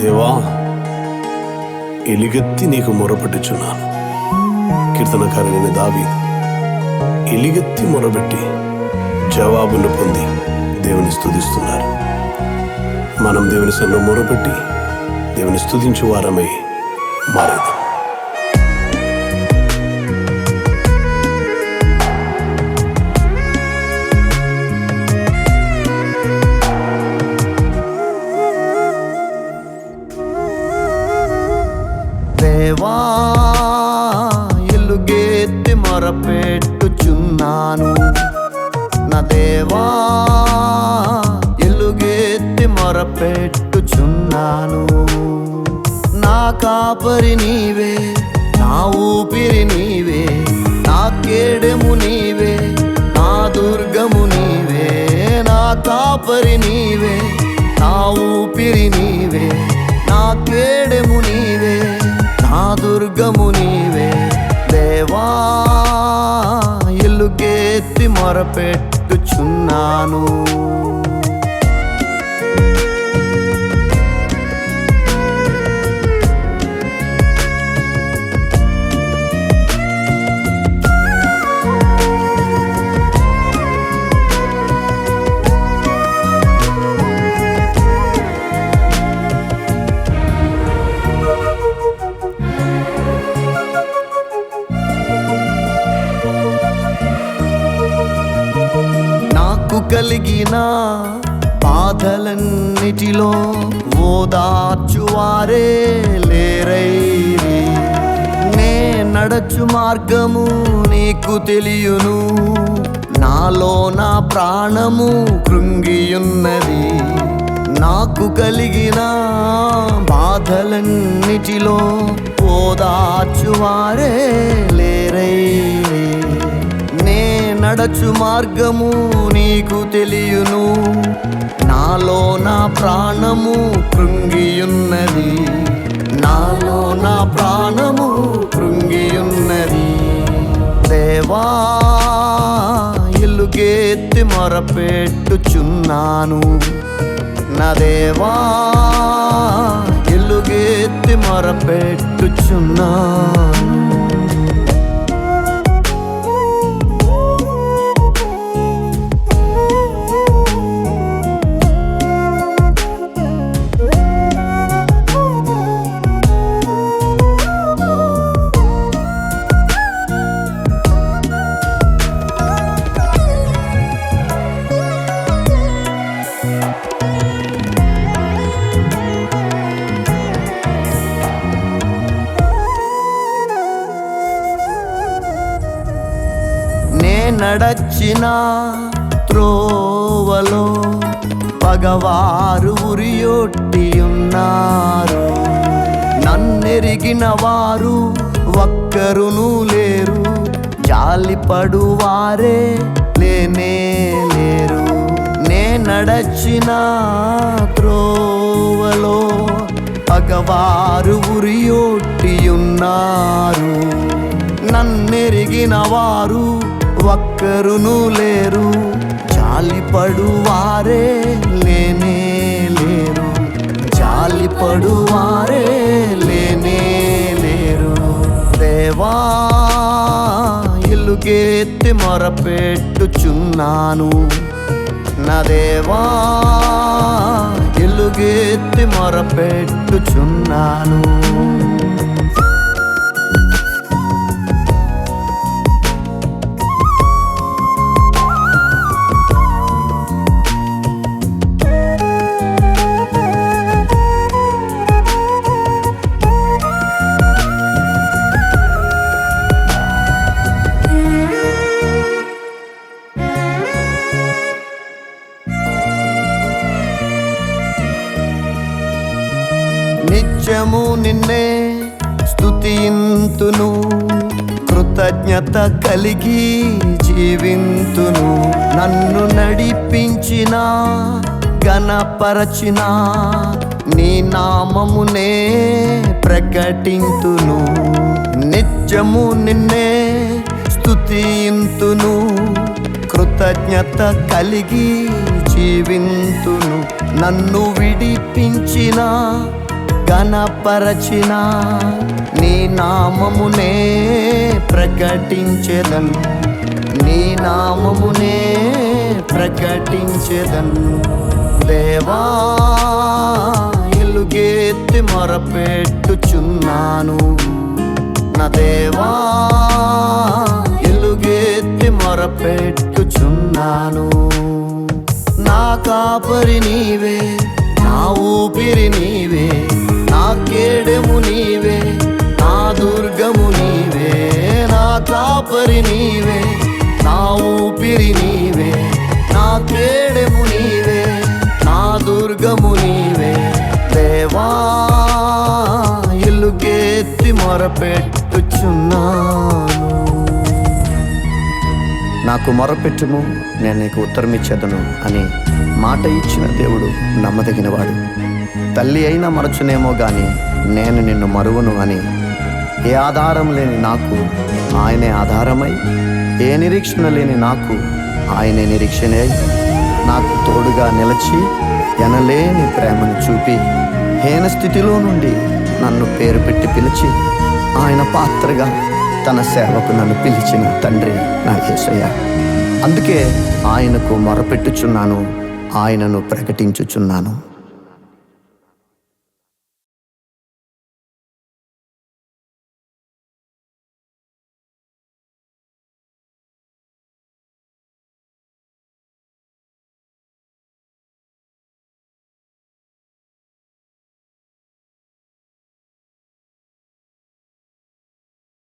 దేవా, ఎలుగెత్తి నీకు మొరపెట్టుచున్నాను. కీర్తనకారుడైన దావీదు ఎలుగెత్తి మొరబెట్టి జవాబును పొంది దేవుని స్తుతిస్తున్నారు. మనం దేవుని సన్నిధిలో మొరపెట్టి దేవుని స్తుతించు వారమై మారేదాం. దేవా, ఎలుగెత్తి మొరపెట్టుచున్నాను. నా దేవా, ఎలుగెత్తి మొరపెట్టుచున్నాను. నా కాపరి నీవే, నా ఊపిరి నీవే, నా కేడెము నీవే, నా దుర్గము నీవే. నా కాపరి నీవే, నా ఊపిరి నీవే, నా కేడెము నీవే, నా దుర్గము నీవే. దేవా, ఎలుగెత్తి మొరపెట్టుచున్నాను. కలిగిన బాధలన్నిటిలో ఓదార్చువారే లేరైరి. నే నడచు మార్గము నీకు తెలియును, నాలో నా ప్రాణము కృంగియున్నది. నాకు కలిగిన బాధలన్నిటిలో ఓదార్చువారే లేరైరి. నడచు మార్గము నీకు తెలియును, నాలో నా ప్రాణము కృంగియున్నది. నాలో నా ప్రాణము కృంగియున్నది. దేవా, ఎలుగెత్తి మొరపెట్టుచున్నాను. నా దేవా, ఎలుగెత్తి మొరపెట్టుచున్నాను. నడచిన త్రోవలో పగవారు ఉరియొట్టియున్నారు. నన్నెరిగిన వారు ఒక్కరును లేరు, జాలిపడువారే లేనే లేరు. నే నడచిన త్రోవలో పగవారు ఉరియొట్టియున్నారు. నన్నెరిగిన వారు ఒక్కరును లేరు, జాలిపడువారే లేనే లేరు. జాలిపడువారే లేనే లేరు. దేవా, ఎలుగెత్తి మొరపెట్టుచున్నాను. నా దేవా, ఎలుగెత్తి మొరపెట్టుచున్నాను. నిత్యము నిన్నే స్తుతింతును, కృతజ్ఞత కలిగి జీవింతును. నన్ను నడిపించిన ఘనపరచిన నీ నామమునే ప్రకటింతును. నిత్యము నిన్నే స్తుతింతును, కృతజ్ఞత కలిగి జీవింతును. నన్ను విడిపించిన ఘనపరచిన నీ నామమునే ప్రకటించెదన్, నీ నామమునే ప్రకటించెదన్. దేవా ఎలుగెత్తి మొరపెట్టుచున్నాను, నా దేవా ఎలుగెత్తి మొరపెట్టుచున్నాను. నా కాపరి నీవే, నా ఊపిరి నీవే, నా కేడెము నీవే, నా దుర్గము నీవే. నా కాపరి నీవే, నా ఊపిరి నీవే, నా కేడెము నీవే, నా దుర్గము నీవే. దేవా ఎలుగెత్తి మొరపెట్టుచున్నాను. నాకు మొరపెట్టుము, నేను నీకు ఉత్తరం ఇచ్చేదను అని మాట ఇచ్చిన దేవుడు నమ్మదగినవాడు. తల్లి అయినా మరచునేమో గాని నేను నిన్ను మరువను అని ఏ ఆధారం లేని నాకు ఆయనే ఆధారమై, ఏ నిరీక్షణ లేని నాకు ఆయనే నిరీక్షణ అయి, నాకు తోడుగా నిలిచి ఎనలేని ప్రేమను చూపి, హీన స్థితిలో నుండి నన్ను పేరు పెట్టి పిలిచి ఆయన పాత్రగా తన సేవకు నన్ను పిలిచిన తండ్రి నా యేసయ్య. అందుకే ఆయనకు మొరపెట్టుచున్నాను, ఆయనను ప్రకటించుచున్నాను.